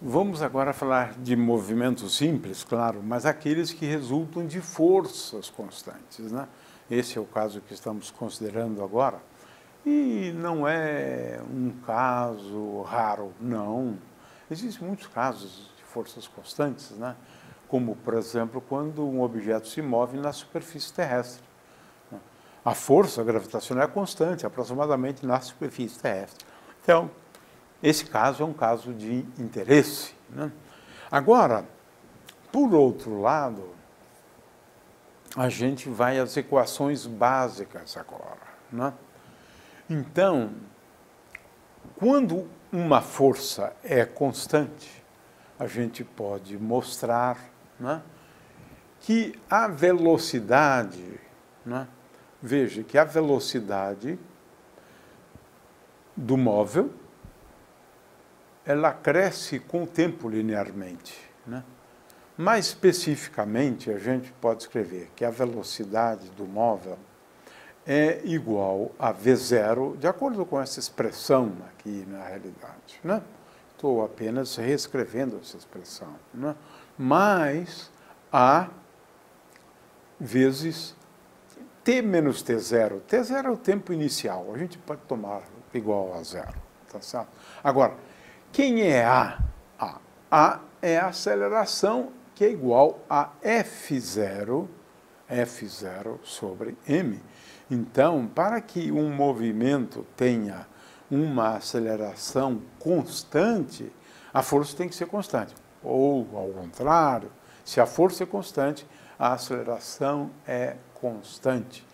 Vamos agora falar de movimentos simples, claro, mas aqueles que resultam de forças constantes, né? Esse é o caso que estamos considerando agora. E não é um caso raro, não. Existem muitos casos de forças constantes, né? Como, por exemplo, quando um objeto se move na superfície terrestre. A força gravitacional é constante, aproximadamente na superfície terrestre. Então, esse caso é um caso de interesse, né? Agora, por outro lado, a gente vai às equações básicas agora, né? Então, quando uma força é constante, a gente pode mostrar, né, que a velocidade, né, veja que a velocidade do móvel ela cresce com o tempo linearmente, né? Mais especificamente, a gente pode escrever que a velocidade do móvel é igual a V0, de acordo com essa expressão aqui na realidade, né? Estou apenas reescrevendo essa expressão, né? Mais A vezes T menos T0. T0 é o tempo inicial, a gente pode tomar igual a zero, tá certo? Agora, quem é A? A é a aceleração que é igual a F0 sobre m. Então, para que um movimento tenha uma aceleração constante, a força tem que ser constante. Ou, ao contrário, se a força é constante, a aceleração é constante.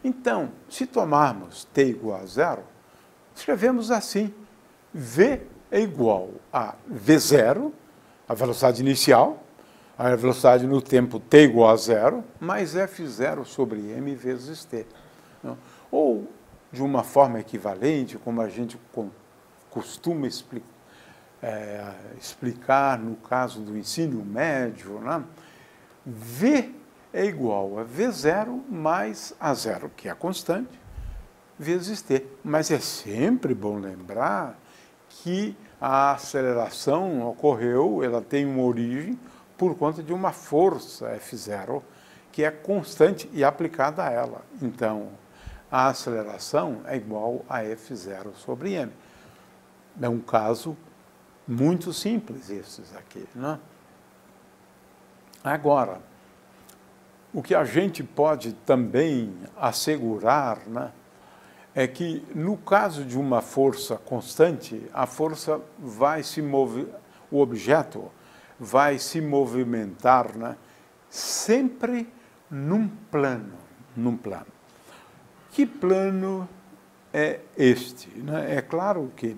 Então, se tomarmos t igual a zero, escrevemos assim: V é igual a V0, a velocidade inicial, a velocidade no tempo t igual a zero, mais F0 sobre m vezes t. Ou, de uma forma equivalente, como a gente costuma explicar no caso do ensino médio, né? V é igual a V0 mais A0, que é a constante, vezes t. Mas é sempre bom lembrar que a aceleração ocorreu, ela tem uma origem por conta de uma força F0, que é constante e aplicada a ela. Então, a aceleração é igual a F0 sobre m. É um caso muito simples esses aqui, né? Agora, o que a gente pode também assegurar, né, é que no caso de uma força constante, a força vai se mover, o objeto vai se movimentar, né, sempre num plano. Que plano é este, né? É claro que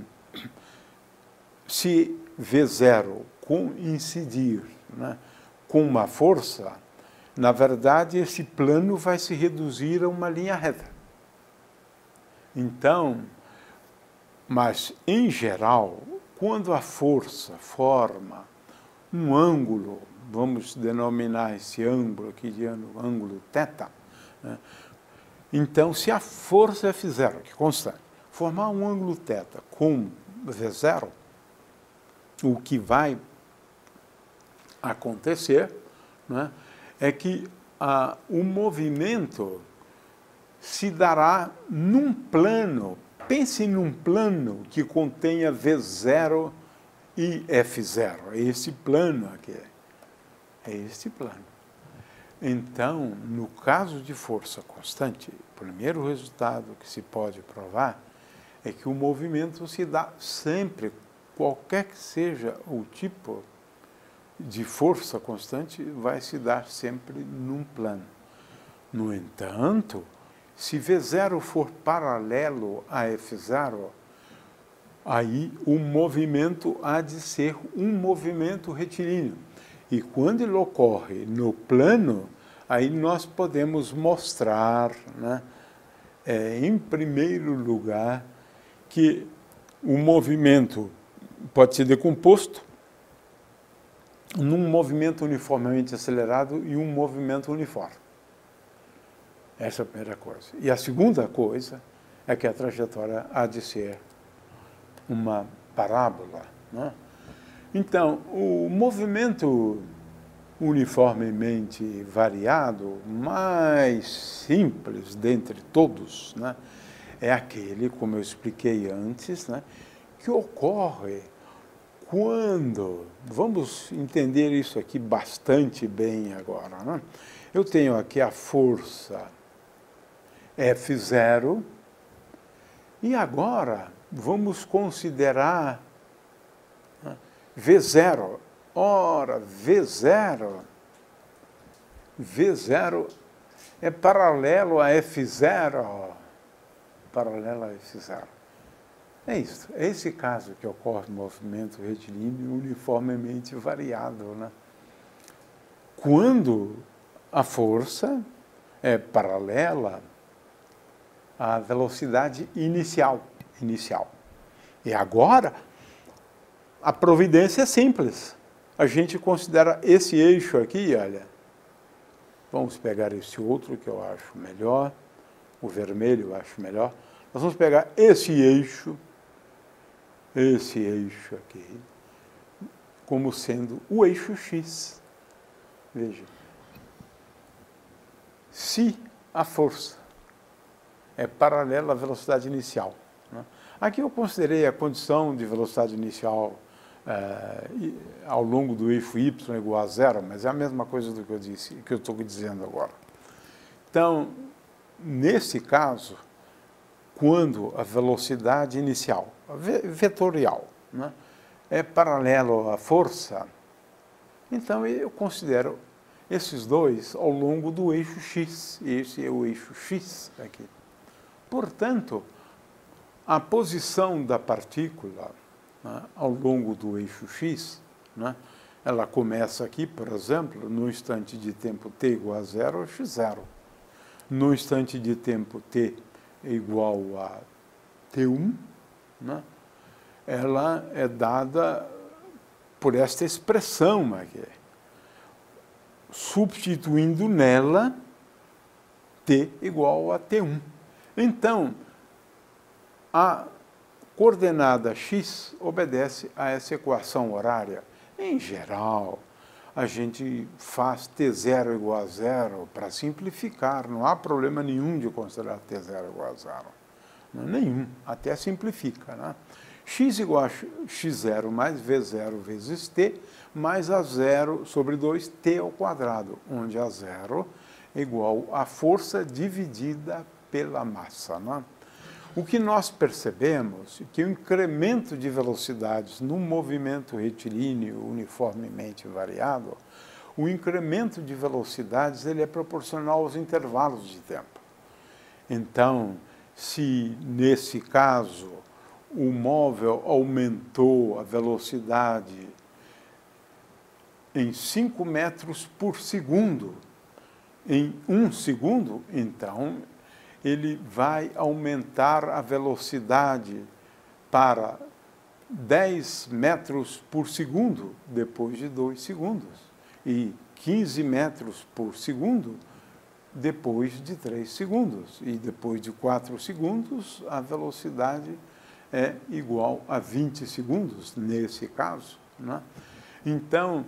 se V0 coincidir, né, com uma força, na verdade esse plano vai se reduzir a uma linha reta. Então, mas em geral, quando a força forma um ângulo, vamos denominar esse ângulo aqui de ângulo θ, né? Então, se a força F0, que é constante, formar um ângulo θ com V0, o que vai acontecer, né, é que o movimento se dará num plano. Pense num plano que contenha V0 e F0. É esse plano aqui. É este plano. Então, no caso de força constante, o primeiro resultado que se pode provar é que o movimento se dá sempre, qualquer que seja o tipo de força constante, vai se dar sempre num plano. No entanto, se V0 for paralelo a F0, aí o movimento há de ser um movimento retilíneo. E quando ele ocorre no plano, aí nós podemos mostrar, né, é, em primeiro lugar, que o movimento pode ser decomposto num movimento uniformemente acelerado e um movimento uniforme. Essa é a primeira coisa. E a segunda coisa é que a trajetória há de ser uma parábola, né? Então, o movimento uniformemente variado, mais simples dentre todos, né, é aquele, como eu expliquei antes, né, que ocorre quando, vamos entender isso aqui bastante bem agora, né? Eu tenho aqui a força F0 e agora vamos considerar, né, V0. Ora, V0 é paralelo a F0, paralelo a F0. É isso, é esse caso que ocorre no movimento retilíneo uniformemente variado, né? Quando a força é paralela à velocidade inicial. E agora, a providência é simples. A gente considera esse eixo aqui, olha, vamos pegar esse outro que eu acho melhor, o vermelho eu acho melhor. Nós vamos pegar esse eixo aqui, como sendo o eixo X. Veja, se a força é paralela à velocidade inicial, né? Aqui eu considerei a condição de velocidade inicial ao longo do eixo y igual a zero, mas é a mesma coisa do que eu disse, que eu estou dizendo agora. Então, nesse caso, quando a velocidade inicial, vetorial, né, é paralelo à força, então eu considero esses dois ao longo do eixo x. Esse é o eixo x aqui. Portanto, a posição da partícula, né, ao longo do eixo x, né, ela começa aqui, por exemplo, no instante de tempo t igual a zero, x0. No instante de tempo t igual a t1, né, ela é dada por esta expressão aqui, substituindo nela t igual a t1. Então, a coordenada x obedece a essa equação horária. Em geral, a gente faz t0 igual a zero para simplificar. Não há problema nenhum de considerar t0 igual a zero. Nenhum, até simplifica, né? X igual a x0 mais v0 vezes t, mais a zero sobre 2t ao quadrado, onde a zero é igual à força dividida pela massa, né? O que nós percebemos é que o incremento de velocidades num movimento retilíneo uniformemente variado, o incremento de velocidades ele é proporcional aos intervalos de tempo. Então, se nesse caso o móvel aumentou a velocidade em 5 metros por segundo em 1 segundo, então ele vai aumentar a velocidade para 10 metros por segundo depois de 2 segundos e 15 metros por segundo depois de 3 segundos. E depois de 4 segundos, a velocidade é igual a 20 segundos, nesse caso, né? Então,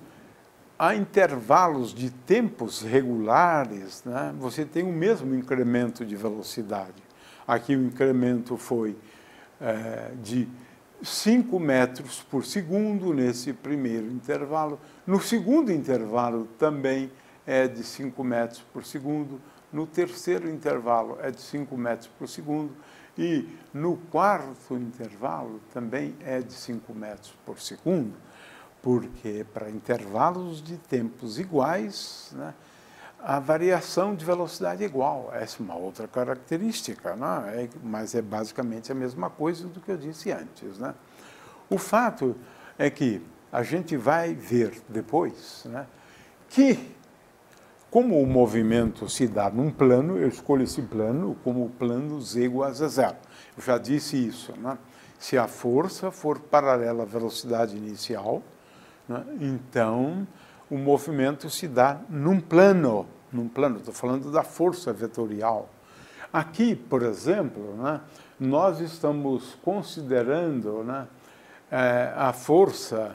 a intervalos de tempos regulares, né, você tem o mesmo incremento de velocidade. Aqui o incremento foi de 5 metros por segundo nesse primeiro intervalo. No segundo intervalo também é de 5 metros por segundo. No terceiro intervalo é de 5 metros por segundo. E no quarto intervalo também é de 5 metros por segundo. Porque para intervalos de tempos iguais, né, a variação de velocidade é igual. Essa é uma outra característica, né? Mas é basicamente a mesma coisa do que eu disse antes, né? O fato é que a gente vai ver depois, né, que como o movimento se dá num plano, eu escolho esse plano como o plano z igual a z0. Eu já disse isso, né? Se a força for paralela à velocidade inicial, né, então o movimento se dá num plano, estou falando da força vetorial. Aqui, por exemplo, né, nós estamos considerando, né, a força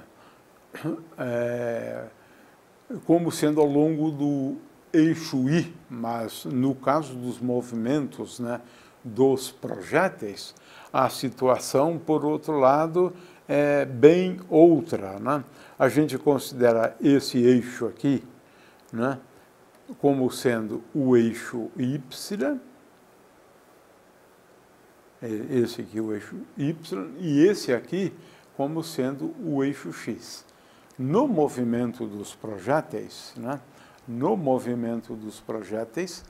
como sendo ao longo do eixo Y, mas no caso dos movimentos, né, dos projéteis, a situação, por outro lado, é bem outra, né? A gente considera esse eixo aqui, né, como sendo o eixo Y, esse aqui o eixo Y, e esse aqui como sendo o eixo X. No movimento dos projéteis, né, no movimento dos projéteis,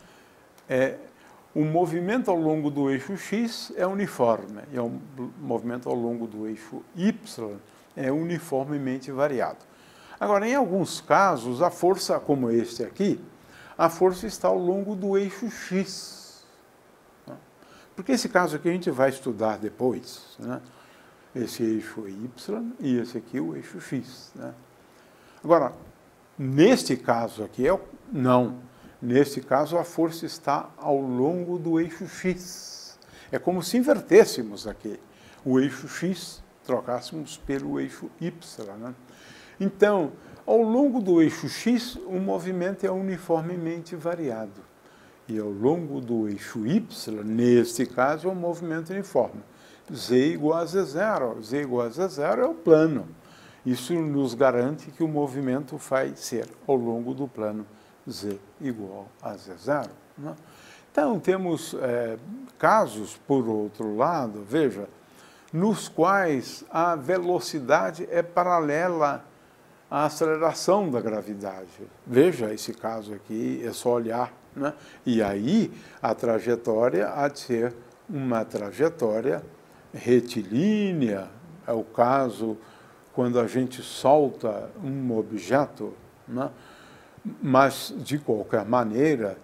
o movimento ao longo do eixo X é uniforme, e o movimento ao longo do eixo Y é uniformemente variado. Agora, em alguns casos, a força, como este aqui, a força está ao longo do eixo X. Né? Porque esse caso aqui a gente vai estudar depois, né? Esse eixo Y e esse aqui o eixo X. Né? Agora, neste caso aqui, não. Neste caso, a força está ao longo do eixo X. É como se invertêssemos aqui o eixo X, trocássemos pelo eixo Y. Né? Então, ao longo do eixo X, o movimento é uniformemente variado. E ao longo do eixo Y, neste caso, é um movimento uniforme. Z igual a Z0. Z igual a Z0 é o plano. Isso nos garante que o movimento vai ser ao longo do plano Z igual a Z0. Né? Então, temos casos, por outro lado, veja, nos quais a velocidade é paralela à aceleração da gravidade. Veja esse caso aqui, é só olhar. Né? E aí, a trajetória há de ser uma trajetória retilínea. É o caso quando a gente solta um objeto, né? Mas, de qualquer maneira,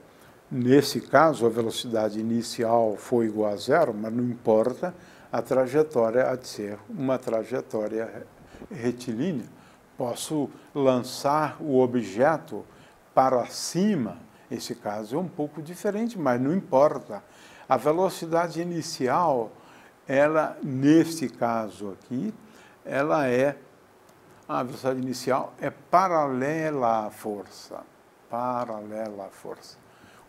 nesse caso, a velocidade inicial foi igual a zero, mas não importa, a trajetória há de ser uma trajetória retilínea. Posso lançar o objeto para cima, esse caso é um pouco diferente, mas não importa. A velocidade inicial, ela, neste caso aqui, a velocidade inicial é paralela à força. Paralela à força.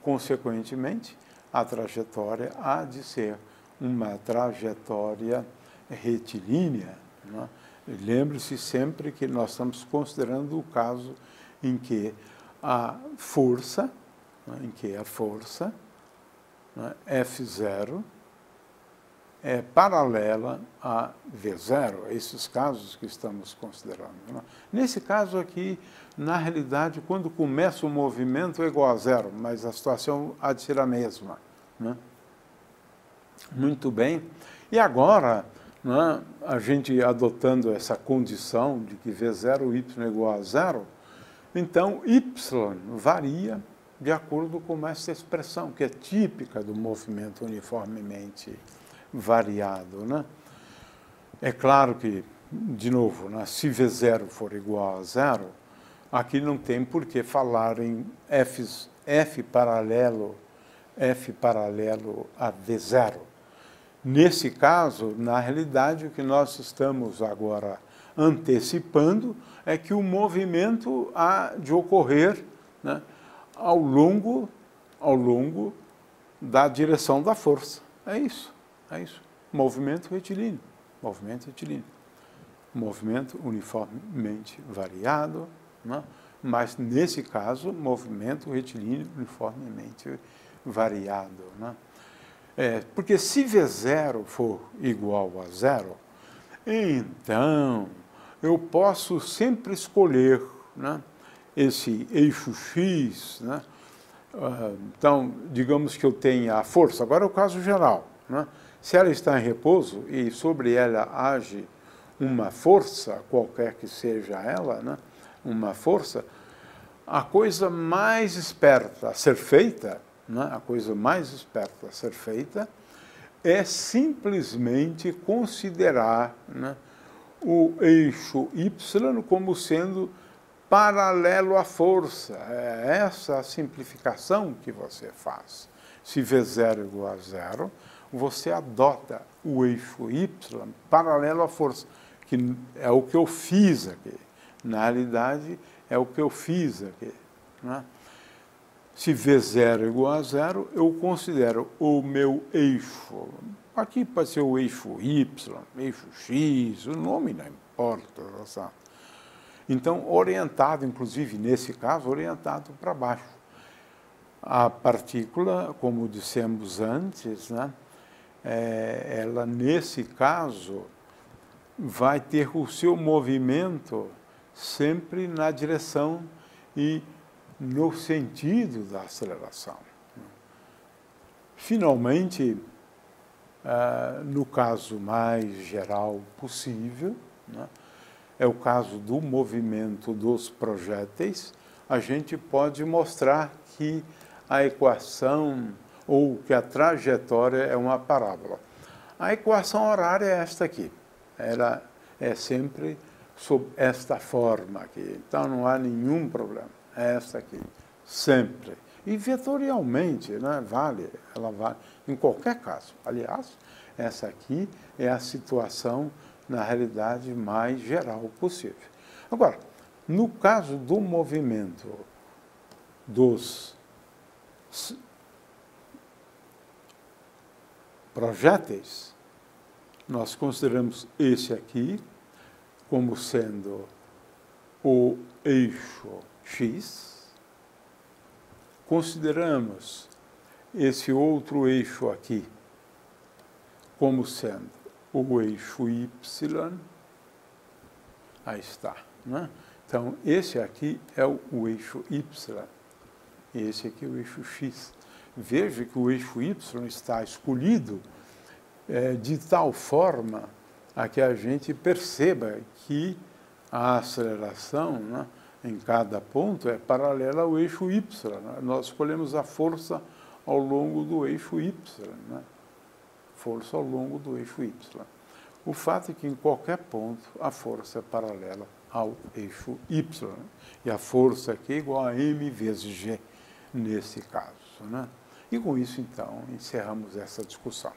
Consequentemente, a trajetória há de ser uma trajetória retilínea. Né? Lembre-se sempre que nós estamos considerando o caso em que a força, né, né, F0, é paralela a V0, esses casos que estamos considerando. Né? Nesse caso aqui, na realidade, quando começa o movimento é igual a zero, mas a situação há de ser a mesma. Né? Muito bem. E agora, né, a gente adotando essa condição de que V0 y é igual a zero, então y varia de acordo com essa expressão, que é típica do movimento uniformemente variado. Né? É claro que, de novo, né, se V0 for igual a zero, aqui não tem por que falar em F paralelo a V0. Nesse caso, na realidade, o que nós estamos agora antecipando é que o movimento há de ocorrer, né, ao longo da direção da força. É isso. É isso. Movimento retilíneo. Movimento retilíneo. Movimento uniformemente variado, né? Mas, nesse caso, movimento retilíneo uniformemente variado. Né? Porque se V0 for igual a zero, então eu posso sempre escolher, né, esse eixo X. Né? Então, digamos que eu tenha a força, agora é o caso geral. Né? Se ela está em repouso e sobre ela age uma força, qualquer que seja ela, né, uma força, a coisa mais esperta a ser feita, né, a coisa mais esperta a ser feita é simplesmente considerar, né, o eixo Y como sendo paralelo à força. É essa a simplificação que você faz. Se V0 é igual a zero, você adota o eixo Y paralelo à força, que é o que eu fiz aqui. Na realidade, é o que eu fiz aqui, né? Se V0 é igual a zero, eu considero o meu eixo, aqui pode ser o eixo Y, eixo X, o nome não importa, sabe? Então, orientado, inclusive nesse caso, orientado para baixo. A partícula, como dissemos antes, né, ela nesse caso vai ter o seu movimento sempre na direção e no sentido da aceleração. Finalmente, no caso mais geral possível, né, é o caso do movimento dos projéteis, a gente pode mostrar que a equação ou que a trajetória é uma parábola. A equação horária é esta aqui. Ela é sempre sob esta forma aqui. Então não há nenhum problema. É esta aqui. Sempre. E vetorialmente, né, ela vale em qualquer caso. Aliás, essa aqui é a situação na realidade mais geral possível. Agora, no caso do movimento dos projéteis, nós consideramos esse aqui como sendo o eixo X, consideramos esse outro eixo aqui como sendo o eixo Y, aí está, né? Então, esse aqui é o eixo Y, esse aqui é o eixo X. Veja que o eixo Y está escolhido de tal forma a que a gente perceba que a aceleração, né, em cada ponto é paralela ao eixo Y. Né? Nós escolhemos a força ao longo do eixo Y, né? Força ao longo do eixo Y. O fato é que em qualquer ponto a força é paralela ao eixo Y. Né? E a força aqui é igual a m vezes g nesse caso. Né? E com isso, então, encerramos essa discussão.